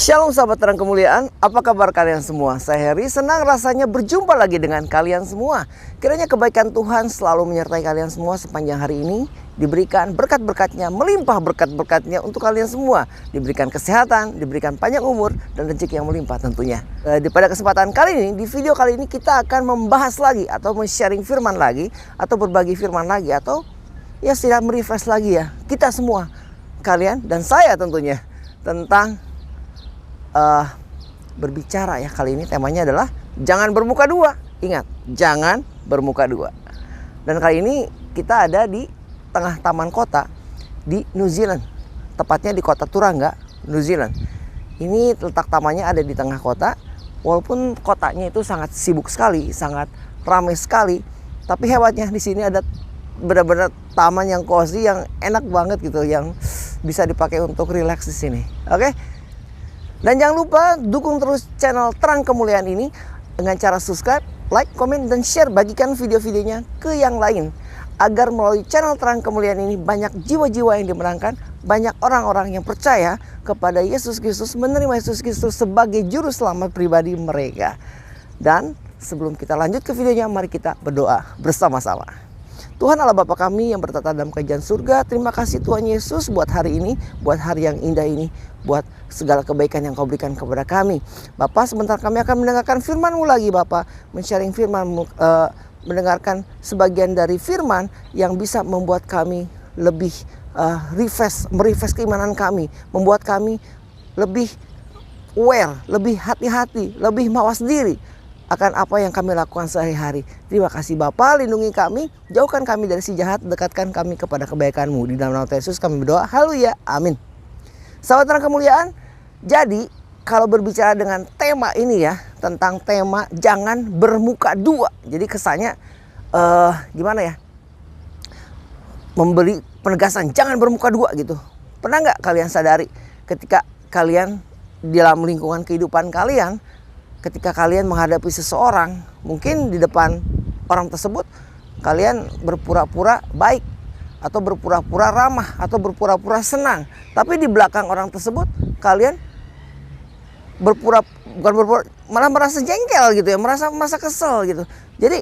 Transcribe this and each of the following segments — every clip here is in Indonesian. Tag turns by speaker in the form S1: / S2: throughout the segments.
S1: Shalom sahabat terang kemuliaan, apa kabar kalian semua? Saya Heri, senang rasanya berjumpa lagi dengan kalian semua. Kiranya kebaikan Tuhan selalu menyertai kalian semua sepanjang hari ini. Diberikan berkat-berkatnya, melimpah berkat-berkatnya untuk kalian semua. Diberikan kesehatan, diberikan panjang umur, dan rezeki yang melimpah tentunya. Pada kesempatan kali ini, di video kali ini kita akan membahas lagi atau men-sharing firman lagi, atau berbagi firman lagi, atau ya tidak merefresh lagi ya. Kita semua, kalian dan saya tentunya, tentang berbicara ya. Kali ini temanya adalah jangan bermuka dua. Ingat, jangan bermuka dua. Dan kali ini kita ada di tengah taman kota di New Zealand, tepatnya di kota Turanga, New Zealand. Ini letak tamannya ada di tengah kota. Walaupun kotanya itu sangat sibuk sekali, sangat ramai sekali, tapi hebatnya di sini ada benar-benar taman yang cozy, yang enak banget gitu, yang bisa dipakai untuk relax di sini. Oke? Dan jangan lupa dukung terus channel Terang Kemuliaan ini dengan cara subscribe, like, komen, dan share. Bagikan video-videonya ke yang lain, agar melalui channel Terang Kemuliaan ini banyak jiwa-jiwa yang dimenangkan, banyak orang-orang yang percaya kepada Yesus Kristus, menerima Yesus Kristus sebagai juru selamat pribadi mereka. Dan sebelum kita lanjut ke videonya, mari kita berdoa bersama-sama. Tuhan Allah Bapa kami yang bertata dalam kerajaan surga, terima kasih Tuhan Yesus buat hari ini, buat hari yang indah ini, buat segala kebaikan yang Kau berikan kepada kami. Bapak, sebentar kami akan mendengarkan firman-Mu lagi Bapak, men-sharing firman-Mu, mendengarkan sebagian dari firman yang bisa membuat kami lebih merefresh keimanan kami, membuat kami lebih aware, lebih hati-hati, lebih mawas diri akan apa yang kami lakukan sehari-hari. Terima kasih Bapa, lindungi kami, jauhkan kami dari si jahat, dekatkan kami kepada kebaikan-Mu. Di dalam nama Yesus kami berdoa, haleluya, amin. Sahabat Terang Kemuliaan, jadi kalau berbicara dengan tema ini ya, tentang tema jangan bermuka dua. Jadi kesannya gimana ya, memberi penegasan jangan bermuka dua gitu. Pernah nggak kalian sadari ketika kalian dalam lingkungan kehidupan kalian, ketika kalian menghadapi seseorang, mungkin di depan orang tersebut kalian berpura-pura baik, atau berpura-pura ramah, atau berpura-pura senang, tapi di belakang orang tersebut kalian malah merasa jengkel gitu ya, merasa kesel gitu. Jadi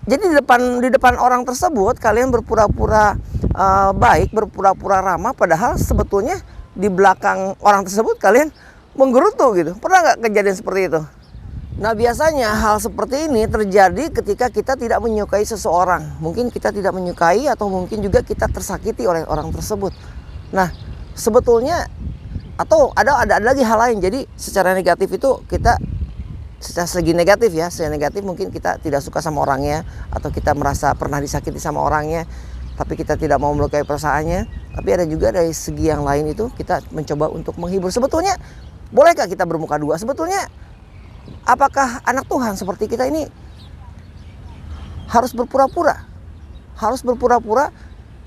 S1: di depan orang tersebut kalian berpura-pura baik, berpura-pura ramah, padahal sebetulnya di belakang orang tersebut kalian menggerutu gitu. Pernah nggak kejadian seperti itu? Nah, biasanya hal seperti ini terjadi ketika kita tidak menyukai seseorang. Mungkin kita tidak menyukai, atau mungkin juga kita tersakiti oleh orang tersebut. Nah, sebetulnya atau ada lagi hal lain. Jadi secara negatif itu kita, secara segi negatif ya, secara negatif mungkin kita tidak suka sama orangnya, atau kita merasa pernah disakiti sama orangnya, tapi kita tidak mau melukai perasaannya. Tapi ada juga dari segi yang lain itu kita mencoba untuk menghibur. Sebetulnya bolehkah kita bermuka dua? Sebetulnya apakah anak Tuhan seperti kita ini harus berpura-pura? Harus berpura-pura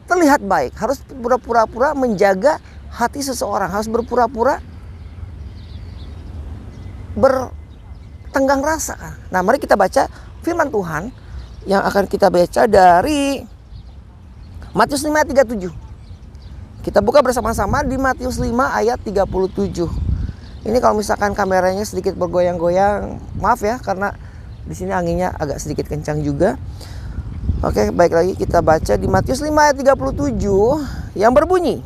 S1: terlihat baik, harus berpura-pura menjaga hati seseorang, harus berpura-pura bertenggang rasa kan? Nah, mari kita baca firman Tuhan yang akan kita baca dari Matius 5 ayat 37. Kita buka bersama-sama di Matius 5 ayat 37. Ini kalau misalkan kameranya sedikit bergoyang-goyang, maaf ya, karena di sini anginnya agak sedikit kencang juga. Oke, baik, lagi kita baca di Matius 5 ayat 37 yang berbunyi,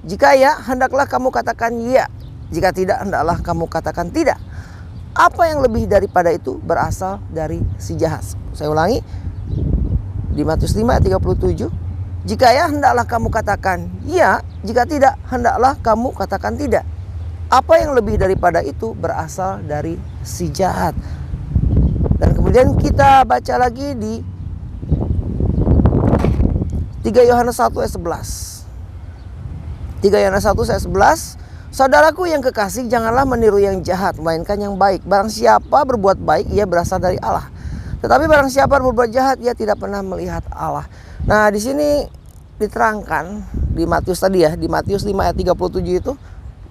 S1: jika ya, hendaklah kamu katakan ya, jika tidak, hendaklah kamu katakan tidak. Apa yang lebih daripada itu berasal dari si jahat. Saya ulangi, di Matius 5 ayat 37, jika ya, hendaklah kamu katakan ya, jika tidak, hendaklah kamu katakan tidak. Apa yang lebih daripada itu berasal dari si jahat. Dan kemudian kita baca lagi di 3 Yohanes 1 ayat 11. 3 Yohanes 1 ayat 11. Saudaraku yang kekasih, janganlah meniru yang jahat, melainkan yang baik. Barang siapa berbuat baik, ia berasal dari Allah. Tetapi barang siapa berbuat jahat, ia tidak pernah melihat Allah. Nah, di sini diterangkan di Matius tadi ya, di Matius 5 ayat 37 itu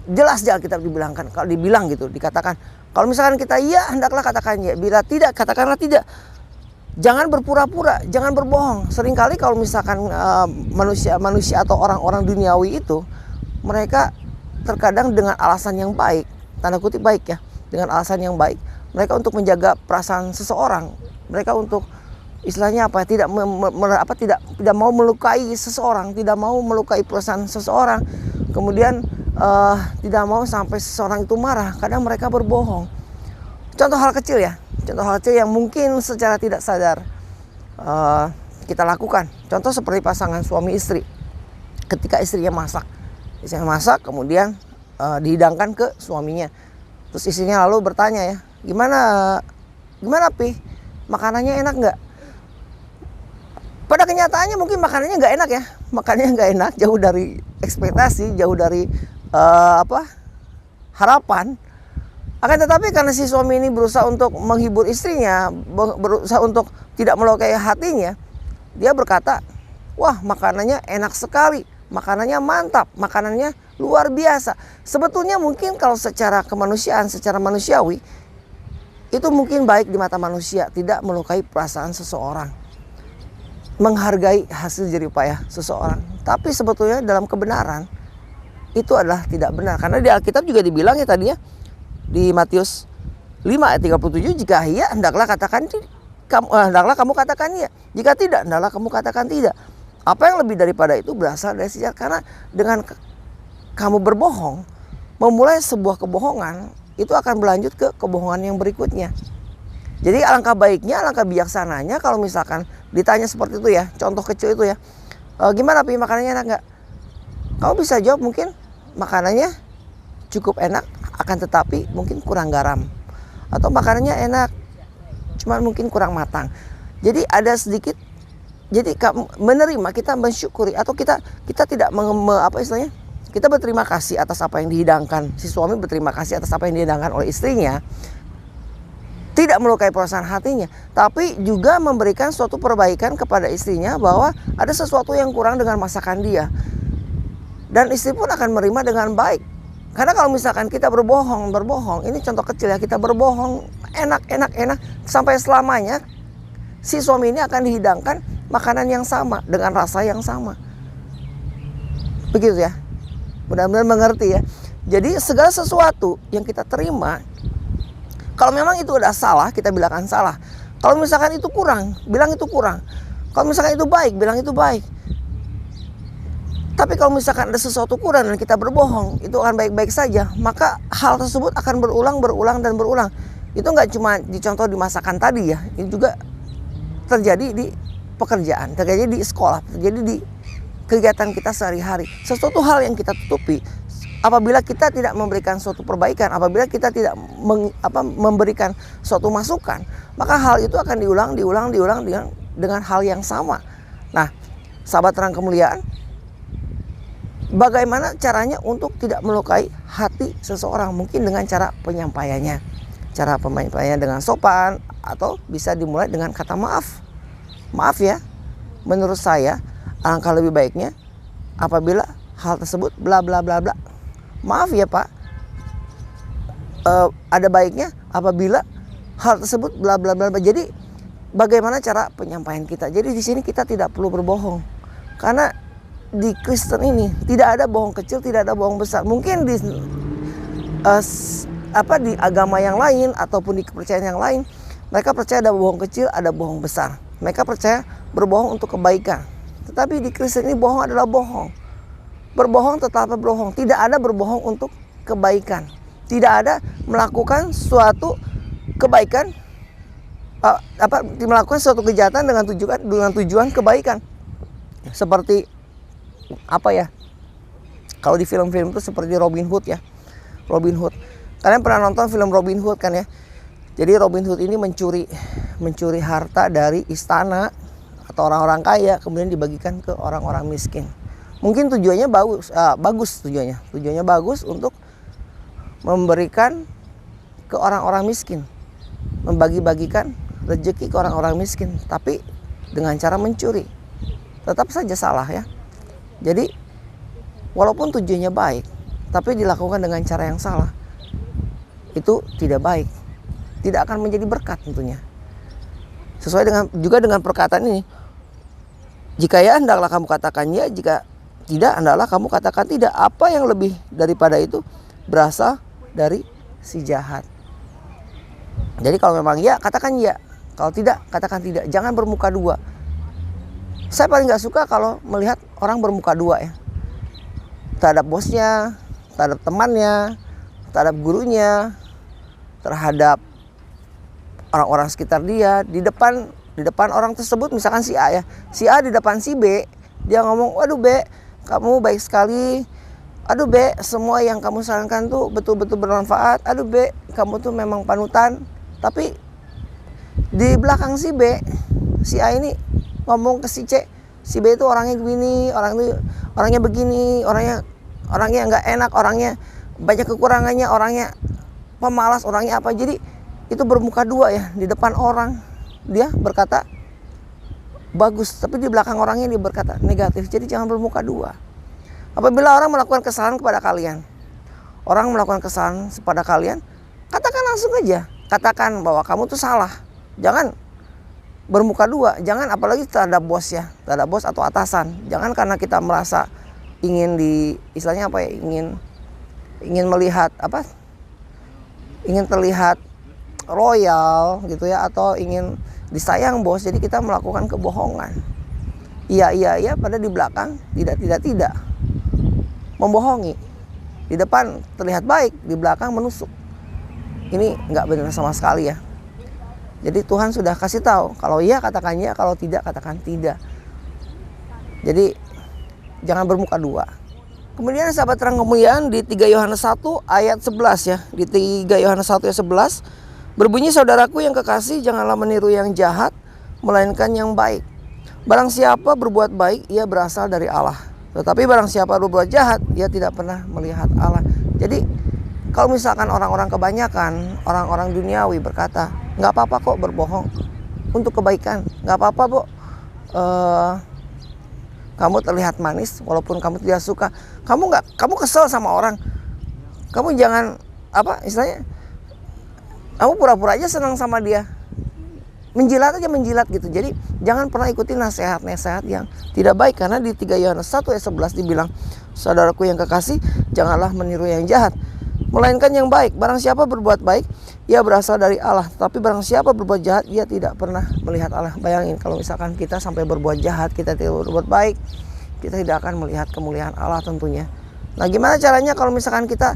S1: jelas di Alkitab dibilangkan, kalau dibilang gitu, dikatakan kalau misalkan kita iya, hendaklah katakan ya, bila tidak, katakanlah tidak. Jangan berpura-pura, jangan berbohong. Seringkali kalau misalkan manusia atau orang-orang duniawi itu, mereka terkadang dengan alasan yang baik, tanda kutip baik ya, dengan alasan yang baik, mereka untuk menjaga perasaan seseorang, mereka untuk istilahnya apa, tidak tidak mau melukai seseorang, tidak mau melukai perasaan seseorang, kemudian tidak mau sampai seseorang itu marah, kadang mereka berbohong. Contoh hal kecil ya, contoh hal kecil yang mungkin secara tidak sadar kita lakukan. Contoh seperti pasangan suami istri, ketika istrinya masak kemudian dihidangkan ke suaminya, terus istrinya lalu bertanya ya, gimana Pi, makanannya enak nggak? Pada kenyataannya mungkin makanannya nggak enak ya, makanannya nggak enak, jauh dari ekspektasi, jauh dari harapan. Akan tetapi karena si suami ini berusaha untuk menghibur istrinya, berusaha untuk tidak melukai hatinya, dia berkata, wah makanannya enak sekali, makanannya mantap, makanannya luar biasa. Sebetulnya mungkin kalau secara kemanusiaan, secara manusiawi, itu mungkin baik di mata manusia, tidak melukai perasaan seseorang, menghargai hasil jerih payah seseorang. Tapi sebetulnya dalam kebenaran itu adalah tidak benar. Karena di Alkitab juga dibilang ya tadi ya, di Matius 5 ayat 37, jika iya hendaklah kamu katakan iya, jika tidak hendaklah kamu katakan tidak. Apa yang lebih daripada itu berasal dari sejarah. Karena dengan kamu berbohong, memulai sebuah kebohongan, itu akan berlanjut ke kebohongan yang berikutnya. Jadi alangkah baiknya, alangkah bijaksananya kalau misalkan ditanya seperti itu ya, contoh kecil itu ya, gimana Pi, makanannya enak nggak? Kamu bisa jawab mungkin makanannya cukup enak, akan tetapi mungkin kurang garam. Atau makanannya enak, cuman mungkin kurang matang. Jadi ada sedikit, jadi menerima, kita mensyukuri, atau kita tidak istilahnya, kita berterima kasih atas apa yang dihidangkan. Si suami berterima kasih atas apa yang dihidangkan oleh istrinya, tidak melukai perasaan hatinya, tapi juga memberikan suatu perbaikan kepada istrinya bahwa ada sesuatu yang kurang dengan masakan dia. Dan istri pun akan menerima dengan baik. Karena kalau misalkan kita berbohong, ini contoh kecil ya, kita berbohong enak, sampai selamanya si suami ini akan dihidangkan makanan yang sama dengan rasa yang sama. Begitu ya. Benar-benar mengerti ya. Jadi segala sesuatu yang kita terima, kalau memang itu udah salah, kita bilangkan salah. Kalau misalkan itu kurang, bilang itu kurang. Kalau misalkan itu baik, bilang itu baik. Tapi kalau misalkan ada sesuatu kurang dan kita berbohong, itu akan baik-baik saja. Maka hal tersebut akan berulang. Itu nggak cuma dicontoh di masakan tadi ya. Ini juga terjadi di pekerjaan, terjadi di sekolah, terjadi di kegiatan kita sehari-hari. Sesuatu hal yang kita tutupi, apabila kita tidak memberikan suatu perbaikan, apabila kita tidak memberikan suatu masukan, maka hal itu akan diulang dengan hal yang sama. Nah, sahabat terang kemuliaan, bagaimana caranya untuk tidak melukai hati seseorang? Mungkin dengan cara penyampaiannya. Cara penyampaiannya dengan sopan, atau bisa dimulai dengan kata maaf. Maaf ya, menurut saya alangkah lebih baiknya apabila hal tersebut bla bla bla bla. Maaf ya Pak, ada baiknya apabila hal tersebut bla bla bla bla. Jadi bagaimana cara penyampaian kita? Jadi di sini kita tidak perlu berbohong. Karena di Kristen ini tidak ada bohong kecil, tidak ada bohong besar. Mungkin di di agama yang lain ataupun di kepercayaan yang lain, mereka percaya ada bohong kecil, ada bohong besar. Mereka percaya berbohong untuk kebaikan. Tetapi di Kristen ini bohong adalah bohong. Berbohong tetap berbohong. Tidak ada berbohong untuk kebaikan. Tidak ada melakukan suatu kebaikan, melakukan suatu kejahatan dengan tujuan kebaikan. Seperti apa ya? Kalau di film-film itu seperti Robin Hood ya. Robin Hood. Kalian pernah nonton film Robin Hood kan ya? Jadi Robin Hood ini mencuri harta dari istana atau orang-orang kaya, kemudian dibagikan ke orang-orang miskin. Mungkin tujuannya bagus tujuannya bagus untuk memberikan ke orang-orang miskin, membagi-bagikan rezeki ke orang-orang miskin, tapi dengan cara mencuri. Tetap saja salah ya. Jadi walaupun tujuannya baik, tapi dilakukan dengan cara yang salah, itu tidak baik, tidak akan menjadi berkat tentunya. Sesuai dengan perkataan ini, jika ya hendaklah kamu katakan ya, jika tidak, hendaklah kamu katakan tidak. Apa yang lebih daripada itu berasal dari si jahat. Jadi kalau memang ya, katakan ya. Kalau tidak, katakan tidak. Jangan bermuka dua. Saya paling gak suka kalau melihat orang bermuka dua ya. Terhadap bosnya, terhadap temannya, terhadap gurunya, terhadap orang-orang sekitar dia. Di depan orang tersebut, misalkan si A ya. Si A di depan si B, dia ngomong, waduh B, kamu baik sekali. Aduh B, semua yang kamu sarankan tuh betul-betul bermanfaat. Aduh B, kamu tuh memang panutan. Tapi di belakang si B, si A ini ngomong ke si C, si B itu orangnya begini, orangnya begini, orangnya nggak enak, orangnya banyak kekurangannya, orangnya pemalas, orangnya apa. Jadi itu bermuka dua ya. Di depan orang dia berkata bagus, tapi di belakang orangnya dia berkata negatif. Jadi jangan bermuka dua. Apabila orang melakukan kesalahan kepada kalian, katakan langsung aja. Katakan bahwa kamu tuh salah. Jangan bermuka dua. Jangan apalagi terhadap bos ya, terhadap bos atau atasan. Jangan karena kita merasa ingin istilahnya apa ya, ingin melihat apa? Ingin terlihat royal gitu ya, atau ingin disayang bos. Jadi kita melakukan kebohongan. Iya, pada di belakang tidak. Membohongi. Di depan terlihat baik, di belakang menusuk. Ini nggak benar sama sekali ya. Jadi Tuhan sudah kasih tahu, kalau iya katakan ya, kalau tidak katakan tidak. Jadi jangan bermuka dua. Kemudian sahabat terang kemuliaan, di 3 Yohanes 1 ayat 11 ya. Di 3 Yohanes 1 ayat 11 berbunyi, saudaraku yang kekasih, janganlah meniru yang jahat, melainkan yang baik. Barang siapa berbuat baik, ia berasal dari Allah. Tetapi barang siapa berbuat jahat, ia tidak pernah melihat Allah. Jadi kalau misalkan orang-orang kebanyakan, orang-orang duniawi berkata, nggak apa-apa kok berbohong untuk kebaikan, nggak apa-apa kok kamu terlihat manis walaupun kamu tidak suka, kamu kesel sama orang, kamu jangan apa istilahnya, kamu pura-pura aja senang sama dia, menjilat gitu. Jadi jangan pernah ikuti nasihat-nasihat yang tidak baik, karena di 3 Yohanes 1 ayat 11 dibilang, saudaraku yang kekasih, janganlah meniru yang jahat, melainkan yang baik. Barang siapa berbuat baik, ia berasal dari Allah. Tapi barang siapa berbuat jahat, ia tidak pernah melihat Allah. Bayangin kalau misalkan kita sampai berbuat jahat, kita tidak berbuat baik, kita tidak akan melihat kemuliaan Allah tentunya. Nah, gimana caranya kalau misalkan kita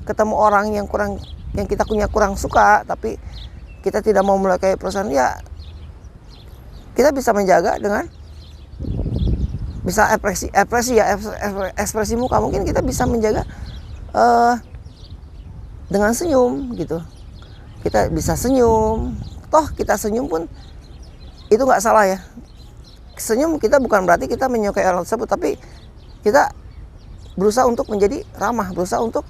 S1: ketemu orang yang kita punya kurang suka, tapi kita tidak mau melukai perasaan, ya kita bisa menjaga dengan bisa ekspresi muka. Mungkin kita bisa menjaga dengan senyum gitu. Kita bisa senyum. Toh kita senyum pun itu nggak salah ya. Senyum kita bukan berarti kita menyukai orang tersebut, tapi kita berusaha untuk menjadi ramah, berusaha untuk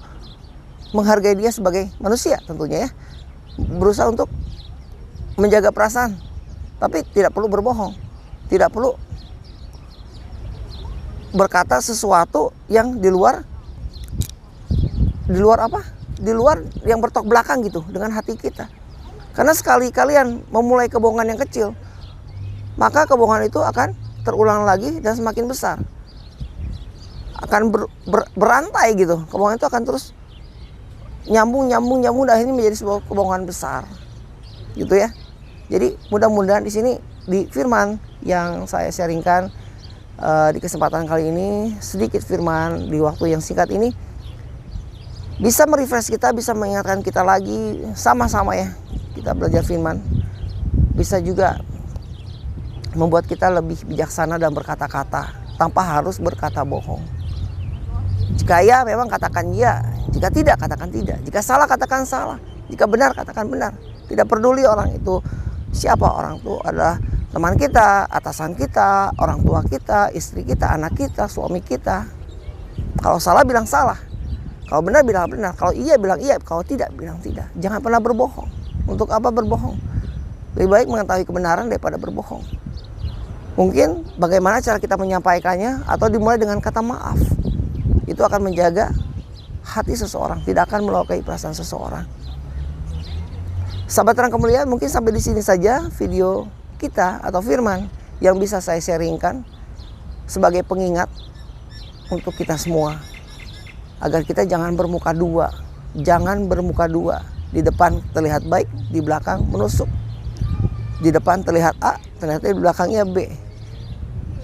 S1: menghargai dia sebagai manusia tentunya ya. Berusaha untuk menjaga perasaan, tapi tidak perlu berbohong, tidak perlu berkata sesuatu yang di luar yang bertolak belakang gitu dengan hati kita. Karena sekali kalian memulai kebohongan yang kecil, maka kebohongan itu akan terulang lagi dan semakin besar, akan berantai gitu. Kebohongan itu akan terus nyambung dan akhirnya menjadi sebuah kebohongan besar gitu ya. Jadi mudah-mudahan di sini di firman yang saya sharingkan di kesempatan kali ini, sedikit firman di waktu yang singkat ini bisa merefresh kita, bisa mengingatkan kita lagi, sama-sama ya kita belajar firman, bisa juga membuat kita lebih bijaksana dan berkata-kata tanpa harus berkata bohong. Jika ya memang katakan ya, jika tidak katakan tidak, jika salah katakan salah, jika benar katakan benar. Tidak peduli orang itu siapa, orang itu adalah teman kita, atasan kita, orang tua kita, istri kita, anak kita, suami kita. Kalau salah bilang salah, kalau benar bilang benar, kalau iya bilang iya, kalau tidak bilang tidak. Jangan pernah berbohong. Untuk apa berbohong? Lebih baik mengetahui kebenaran daripada berbohong. Mungkin bagaimana cara kita menyampaikannya, atau dimulai dengan kata maaf. Itu akan menjaga hati seseorang, tidak akan melukai perasaan seseorang. Sahabat terang kemuliaan, mungkin sampai di sini saja video kita atau firman yang bisa saya sharingkan. sebagai pengingat untuk kita semua, agar kita jangan bermuka dua. Jangan bermuka dua. Di depan terlihat baik, di belakang menusuk. Di depan terlihat A, ternyata di belakangnya B.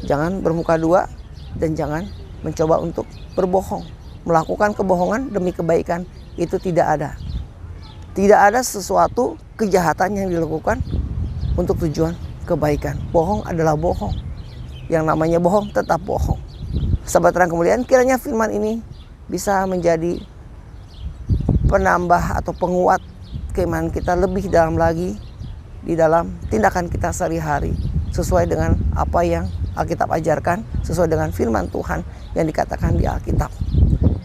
S1: Jangan bermuka dua dan jangan mencoba untuk berbohong. Melakukan kebohongan demi kebaikan itu tidak ada. Tidak ada sesuatu kejahatan yang dilakukan untuk tujuan kebaikan. Bohong adalah bohong. Yang namanya bohong tetap bohong. Sahabat terang kemuliaan, kiranya firman ini bisa menjadi penambah atau penguat keimanan kita lebih dalam lagi di dalam tindakan kita sehari-hari, sesuai dengan apa yang Alkitab ajarkan, sesuai dengan firman Tuhan yang dikatakan di Alkitab.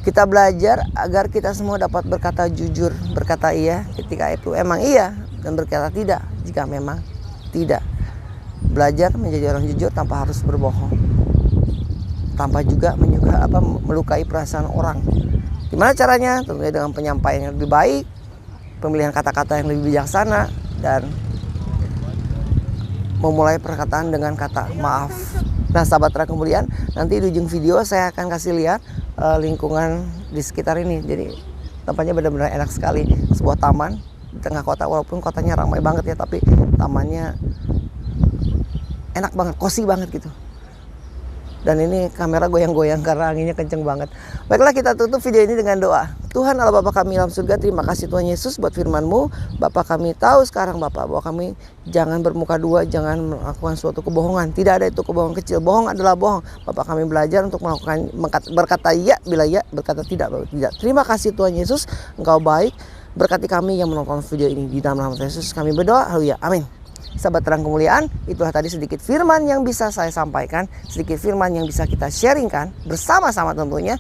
S1: Kita belajar agar kita semua dapat berkata jujur, berkata iya ketika itu emang iya, dan berkata tidak jika memang tidak. Belajar menjadi orang jujur tanpa harus berbohong, tanpa juga melukai perasaan orang. Gimana caranya? Tentunya dengan penyampaian yang lebih baik, pemilihan kata-kata yang lebih bijaksana, dan memulai perkataan dengan kata maaf. Nah sahabat terang kemuliaan, nanti di ujung video saya akan kasih lihat lingkungan di sekitar ini. Jadi tempatnya benar-benar enak sekali. Sebuah taman di tengah kota, walaupun kotanya ramai banget ya, tapi tamannya enak banget, cozy banget gitu. Dan ini kamera goyang-goyang karena anginnya kenceng banget. Baiklah, kita tutup video ini dengan doa. Tuhan Allah Bapa kami dalam surga, terima kasih Tuhan Yesus buat firman-Mu. Bapa, kami tahu sekarang Bapak bahwa kami jangan bermuka dua, jangan melakukan suatu kebohongan. Tidak ada itu kebohongan kecil. Bohong adalah bohong. Bapak, kami belajar untuk melakukan berkata ya bila ya, berkata tidak bila tidak. Terima kasih Tuhan Yesus, Engkau baik. Berkati kami yang menonton video ini. Di dalam nama Yesus kami berdoa. Haleluya. Amin. Sahabat terang kemuliaan, itulah tadi sedikit firman yang bisa saya sampaikan, sedikit firman yang bisa kita sharingkan bersama-sama tentunya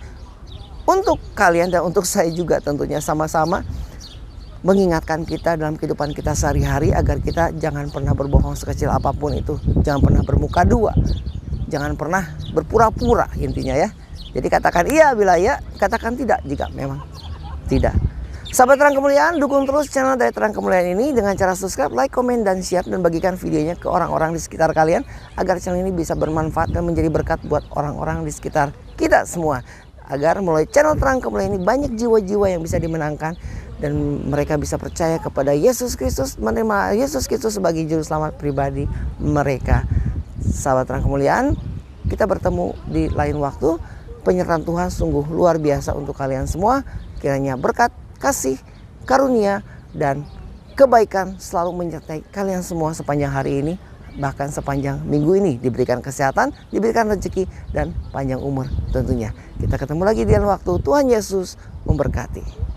S1: untuk kalian dan untuk saya juga tentunya, sama-sama mengingatkan kita dalam kehidupan kita sehari-hari agar kita jangan pernah berbohong sekecil apapun itu, jangan pernah bermuka dua, jangan pernah berpura-pura intinya ya. Jadi katakan iya bila ya, katakan tidak jika memang tidak. Sahabat terang kemuliaan, dukung terus channel dari Terang Kemuliaan ini dengan cara subscribe, like, komen, dan share, dan bagikan videonya ke orang-orang di sekitar kalian agar channel ini bisa bermanfaat dan menjadi berkat buat orang-orang di sekitar kita semua. Agar melalui channel Terang Kemuliaan ini banyak jiwa-jiwa yang bisa dimenangkan dan mereka bisa percaya kepada Yesus Kristus, menerima Yesus Kristus sebagai juru selamat pribadi mereka. Sahabat Terang Kemuliaan, kita bertemu di lain waktu. Penyertaan Tuhan sungguh luar biasa untuk kalian semua. Kiranya berkat, kasih, karunia, dan kebaikan selalu menyertai kalian semua sepanjang hari ini, bahkan sepanjang minggu ini. Diberikan kesehatan, diberikan rezeki, dan panjang umur tentunya. Kita ketemu lagi di lain waktu. Tuhan Yesus memberkati.